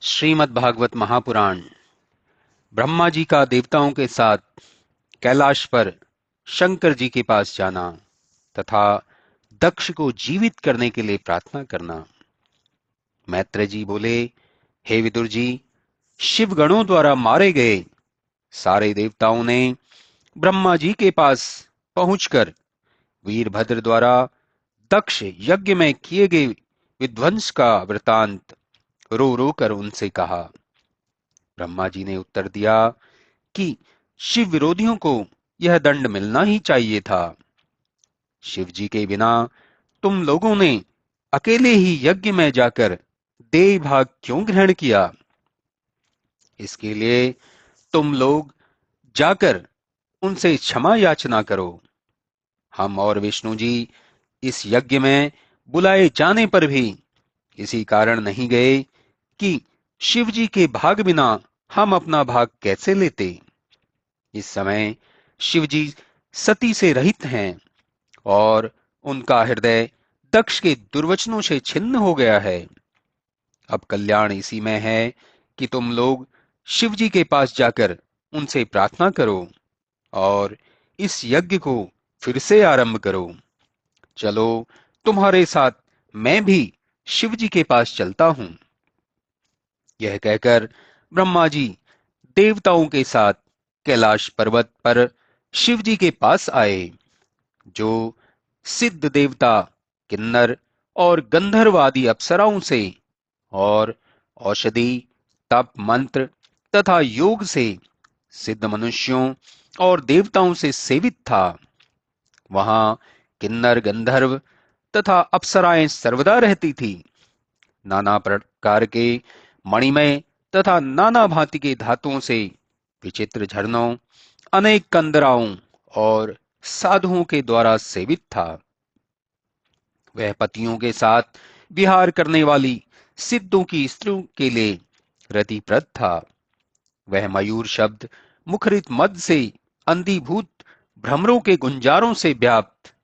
श्रीमद् भागवत महापुराण। ब्रह्मा जी का देवताओं के साथ कैलाश पर शंकर जी के पास जाना तथा दक्ष को जीवित करने के लिए प्रार्थना करना। मैत्र जी बोले, हे विदुर जी, शिव गणों द्वारा मारे गए सारे देवताओं ने ब्रह्मा जी के पास पहुंचकर वीरभद्र द्वारा दक्ष यज्ञ में किए गए विध्वंस का वृतांत रो रो कर उनसे कहा। ब्रह्मा जी ने उत्तर दिया कि शिव विरोधियों को यह दंड मिलना ही चाहिए था। शिव जी के बिना तुम लोगों ने अकेले ही यज्ञ में जाकर देह भाग क्यों ग्रहण किया? इसके लिए तुम लोग जाकर उनसे क्षमा याचना करो। हम और विष्णु जी इस यज्ञ में बुलाए जाने पर भी इसी कारण नहीं गए कि शिव जी के भाग बिना हम अपना भाग कैसे लेते। इस समय शिव जी सती से रहित हैं और उनका हृदय दक्ष के दुर्वचनों से छिन्न हो गया है। अब कल्याण इसी में है कि तुम लोग शिव जी के पास जाकर उनसे प्रार्थना करो और इस यज्ञ को फिर से आरंभ करो। चलो, तुम्हारे साथ मैं भी शिव जी के पास चलता हूं। यह कहकर ब्रह्मा जी देवताओं के साथ कैलाश पर्वत पर शिव जी के पास आए, जो सिद्ध देवता, किन्नर और गंधर्व आदि अप्सराओं से और औषधि, तप, मंत्र तथा योग से सिद्ध मनुष्यों और देवताओं से सेवित था। वहां किन्नर, गंधर्व तथा अप्सराएं सर्वदा रहती थी। नाना प्रकार के मणिमय तथा नाना भांति के धातुओं से विचित्र झरनों, अनेक कंदराओं और साधुओं के द्वारा सेवित था। वह पतियों के साथ विहार करने वाली सिद्धों की स्त्रियों के लिए रतिप्रद था। वह मयूर शब्द मुखरित मद से, अंधीभूत भ्रमरों के गुंजारों से व्याप्त,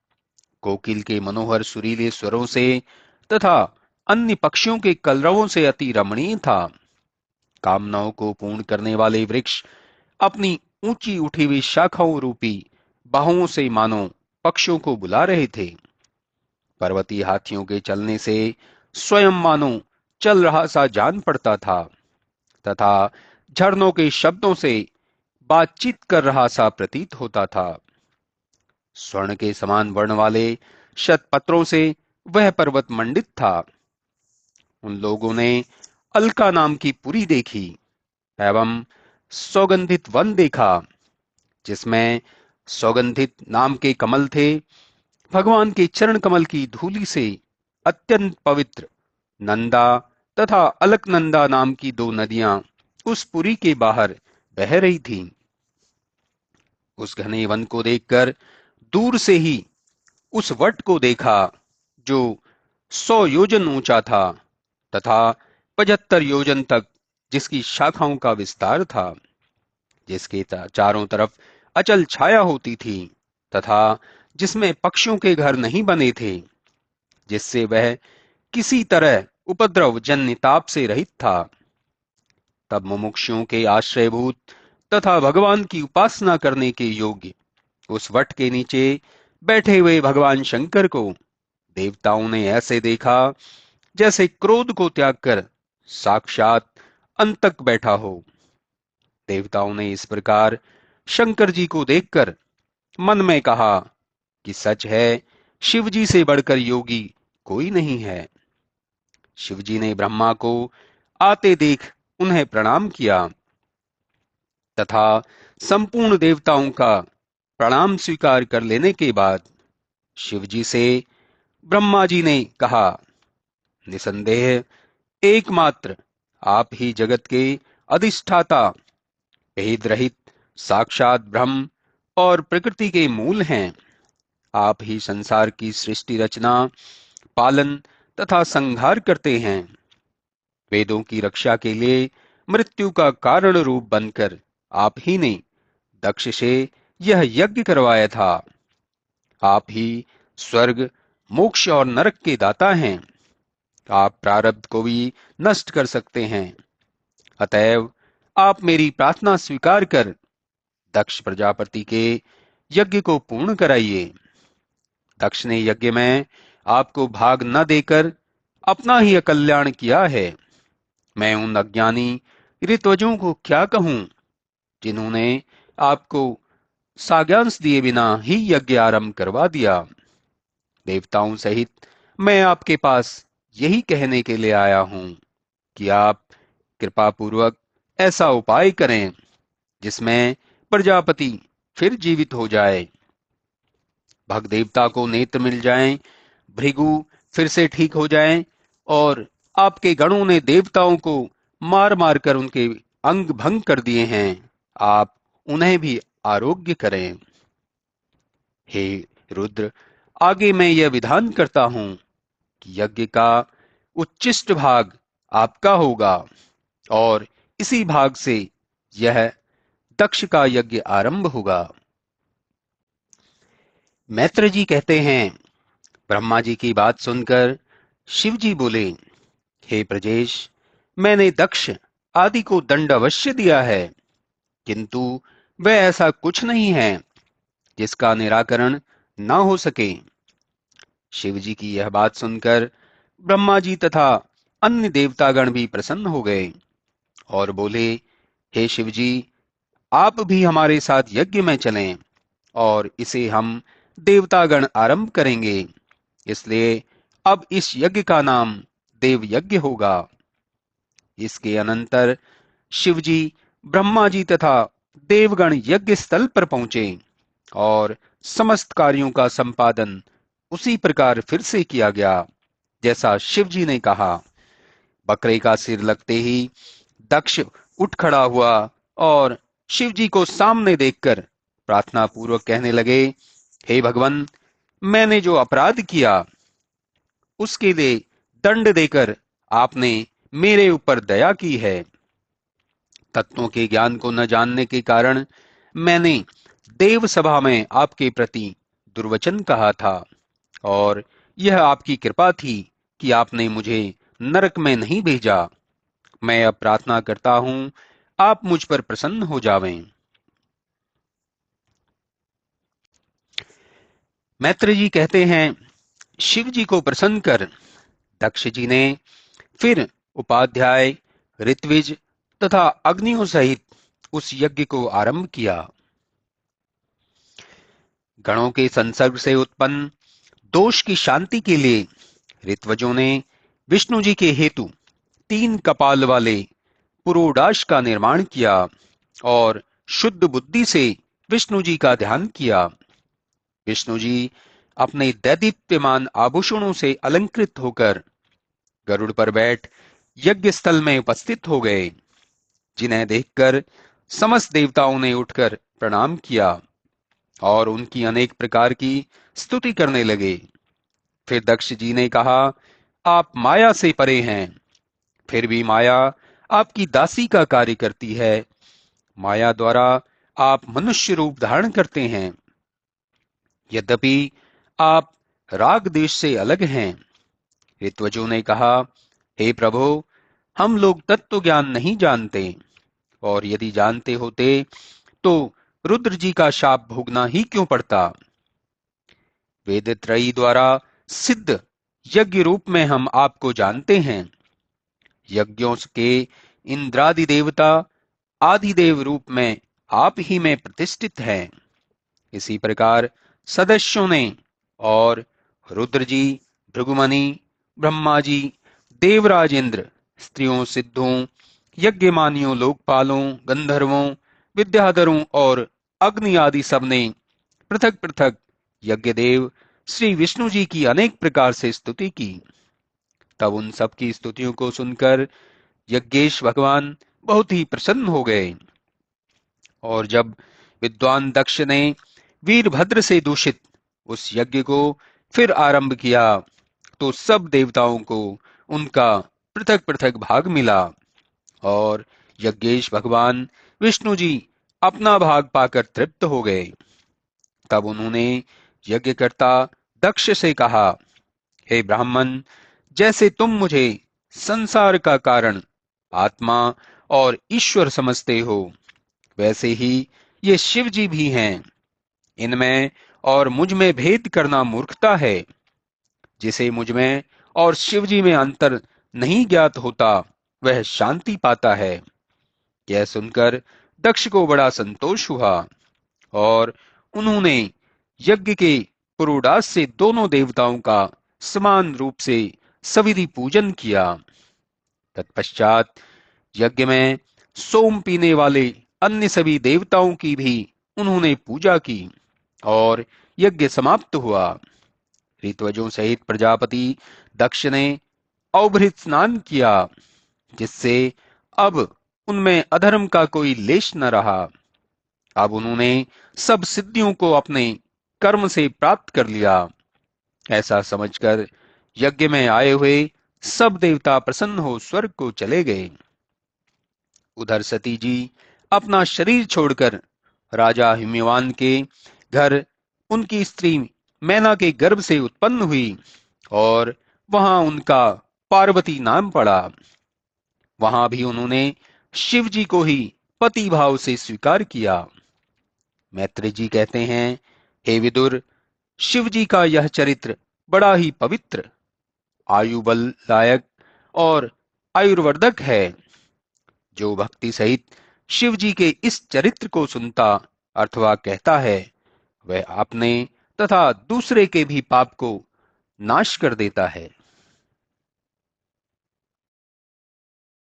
कोकिल के मनोहर सुरीले स्वरों से तथा अन्य पक्षियों के कलरवों से अति रमणीय था। कामनाओं को पूर्ण करने वाले वृक्ष अपनी ऊंची उठी हुई शाखाओं रूपी बाहुओं से मानो पक्षियों को बुला रहे थे। पर्वतीय हाथियों के चलने से स्वयं मानो चल रहा सा जान पड़ता था तथा झरनों के शब्दों से बातचीत कर रहा सा प्रतीत होता था। स्वर्ण के समान वर्ण वाले शतपत्रों से वह पर्वत मंडित था। उन लोगों ने अलका नाम की पुरी देखी एवं सौगंधित वन देखा, जिसमें सौगंधित नाम के कमल थे। भगवान के चरण कमल की धूलि से अत्यंत पवित्र नंदा तथा अलकनंदा नाम की दो नदियां उस पुरी के बाहर बह रही थीं। उस घने वन को देखकर दूर से ही उस वट को देखा, जो 100 योजन ऊंचा था तथा 75 योजन तक जिसकी शाखाओं का विस्तार था, जिसके चारों तरफ अचल छाया होती थी तथा जिसमें पक्षियों के घर नहीं बने थे, जिससे वह किसी तरह उपद्रव जन्य ताप से रहित था। तब मुमुक्षुओं के आश्रयभूत तथा भगवान की उपासना करने के योग्य उस वट के नीचे बैठे हुए भगवान शंकर को देवताओं ने ऐसे देखा जैसे क्रोध को त्याग कर साक्षात अंतक बैठा हो। देवताओं ने इस प्रकार शंकर जी को देखकर मन में कहा कि सच है, शिव जी से बढ़कर योगी कोई नहीं है। शिव जी ने ब्रह्मा को आते देख उन्हें प्रणाम किया तथा संपूर्ण देवताओं का प्रणाम स्वीकार कर लेने के बाद शिव जी से ब्रह्मा जी ने कहा, निसंदेह एकमात्र आप ही जगत के अधिष्ठाता, भेद रहित साक्षात ब्रह्म और प्रकृति के मूल हैं। आप ही संसार की सृष्टि, रचना, पालन तथा संहार करते हैं। वेदों की रक्षा के लिए मृत्यु का कारण रूप बनकर आप ही ने दक्ष से यह यज्ञ करवाया था। आप ही स्वर्ग, मोक्ष और नरक के दाता हैं। आप प्रारब्ध को भी नष्ट कर सकते हैं अतएव आप मेरी प्रार्थना स्वीकार कर दक्ष प्रजापति के यज्ञ को पूर्ण कराइए। दक्ष ने यज्ञ में आपको भाग न देकर अपना ही अकल्याण किया है। मैं उन अज्ञानी ऋत्वजों को क्या कहूं जिन्होंने आपको साज्ञांश दिए बिना ही यज्ञ आरंभ करवा दिया। देवताओं सहित मैं आपके पास यही कहने के लिए आया हूं कि आप कृपा पूर्वक ऐसा उपाय करें जिसमें प्रजापति फिर जीवित हो जाए, भग देवता को नेत्र मिल जाएं, भृगु फिर से ठीक हो जाएं और आपके गणों ने देवताओं को मार मार कर उनके अंग भंग कर दिए हैं, आप उन्हें भी आरोग्य करें। हे रुद्र, आगे मैं यह विधान करता हूं कि यज्ञ का उच्चिष्ट भाग आपका होगा और इसी भाग से यह दक्ष का यज्ञ आरंभ होगा। मैत्र जी कहते हैं, ब्रह्मा जी की बात सुनकर शिव जी बोले, हे प्रजेश, मैंने दक्ष आदि को दंड अवश्य दिया है, किंतु वह ऐसा कुछ नहीं है जिसका निराकरण ना हो सके। शिव जी की यह बात सुनकर ब्रह्मा जी तथा अन्य देवतागण भी प्रसन्न हो गए और बोले, हे शिव जी, आप भी हमारे साथ यज्ञ में चलें और इसे हम देवतागण आरंभ करेंगे, इसलिए अब इस यज्ञ का नाम देव यज्ञ होगा। इसके अनंतर शिवजी, ब्रह्मा जी तथा देवगण यज्ञ स्थल पर पहुंचे और समस्त कार्यों का संपादन उसी प्रकार फिर से किया गया जैसा शिवजी ने कहा। बकरे का सिर लगते ही दक्ष उठ खड़ा हुआ और शिवजी को सामने देखकर प्रार्थना पूर्वक कहने लगे, हे भगवान, मैंने जो अपराध किया उसके लिए दंड देकर आपने मेरे ऊपर दया की है। तत्वों के ज्ञान को न जानने के कारण मैंने देव सभा में आपके प्रति दुर्वचन कहा था और यह आपकी कृपा थी कि आपने मुझे नरक में नहीं भेजा। मैं अब प्रार्थना करता हूं, आप मुझ पर प्रसन्न हो जावें। मैत्र जी कहते हैं, शिव जी को प्रसन्न कर दक्ष जी ने फिर उपाध्याय, ऋत्विज तथा अग्नियों सहित उस यज्ञ को आरंभ किया। गणों के संसर्ग से उत्पन्न दोष की शांति के लिए ऋत्वजों ने विष्णु जी के हेतु 3 कपाल वाले पुरोडाश का निर्माण किया और शुद्ध बुद्धि से विष्णु जी का ध्यान किया। विष्णु जी अपने दैदीप्यमान आभूषणों से अलंकृत होकर गरुड़ पर बैठ यज्ञ स्थल में उपस्थित हो गए, जिन्हें देखकर समस्त देवताओं ने उठकर प्रणाम किया और उनकी अनेक प्रकार की स्तुति करने लगे। फिर दक्ष जी ने कहा, आप माया से परे हैं, फिर भी माया आपकी दासी का कार्य करती है। माया द्वारा आप मनुष्य रूप धारण करते हैं। यद्यपि आप राग देश से अलग हैं। ऋत्वजों ने कहा, हे प्रभु, हम लोग तत्व ज्ञान नहीं जानते और यदि जानते होते तो रुद्र जी का शाप भोगना ही क्यों पड़ता। वेद त्रयी द्वारा सिद्ध यज्ञ रूप में हम आपको जानते हैं। यज्ञों के इंद्रादि देवता आदिदेव रूप में आप ही में प्रतिष्ठित हैं। इसी प्रकार सदस्यों ने और रुद्र जी, भृगुमनि, ब्रह्मा जी, देवराज इंद्र, स्त्रियों, सिद्धों, यज्ञमानियों, लोकपालों, गंधर्वों, विद्याधरों और अग्नि आदि सबने पृथक पृथक यज्ञदेव श्री विष्णु जी की अनेक प्रकार से स्तुति की। तब उन सब की स्तुतियों को सुनकर यज्ञेश भगवान बहुत ही प्रसन्न हो गए और जब विद्वान दक्ष ने वीरभद्र से दूषित उस यज्ञ को फिर आरंभ किया तो सब देवताओं को उनका पृथक पृथक भाग मिला और यज्ञेश भगवान विष्णु जी अपना भाग पाकर तृप्त हो गए। तब उन्होंने यज्ञकर्ता दक्ष से कहा, हे ब्राह्मण, जैसे तुम मुझे संसार का कारण आत्मा और ईश्वर समझते हो, वैसे ही ये शिव जी भी हैं। इनमें और मुझ में भेद करना मूर्खता है। जिसे मुझ में और शिव जी में अंतर नहीं ज्ञात होता, वह शांति पाता है। यह सुनकर दक्ष को बड़ा संतोष हुआ और उन्होंने यज्ञ के पुरोडास से दोनों देवताओं का समान रूप से सविधि पूजन किया। तत्पश्चात यज्ञ में सोम पीने वाले अन्य सभी देवताओं की भी उन्होंने पूजा की और यज्ञ समाप्त हुआ। ऋतवजों सहित प्रजापति दक्ष ने अवभृत स्नान किया, जिससे अब उनमें अधर्म का कोई लेश न रहा। अब उन्होंने सब सिद्धियों को अपने कर्म से प्राप्त कर लिया। ऐसा समझकर यज्ञ में आए हुए सब देवता प्रसन्न हो स्वर्ग को चले गए। उधर सती जी अपना शरीर छोड़कर राजा हिमवान के घर उनकी स्त्री मैना के गर्भ से उत्पन्न हुई और वहां उनका पार्वती नाम पड़ा। वहां भी उन्होंने शिव जी को ही पति भाव से स्वीकार किया। मैत्री जी कहते हैं, हे विदुर, शिव जी का यह चरित्र बड़ा ही पवित्र, आयु बल लायक और आयुर्वर्धक है। जो भक्ति सहित शिव जी के इस चरित्र को सुनता अथवा कहता है, वह अपने तथा दूसरे के भी पाप को नाश कर देता है।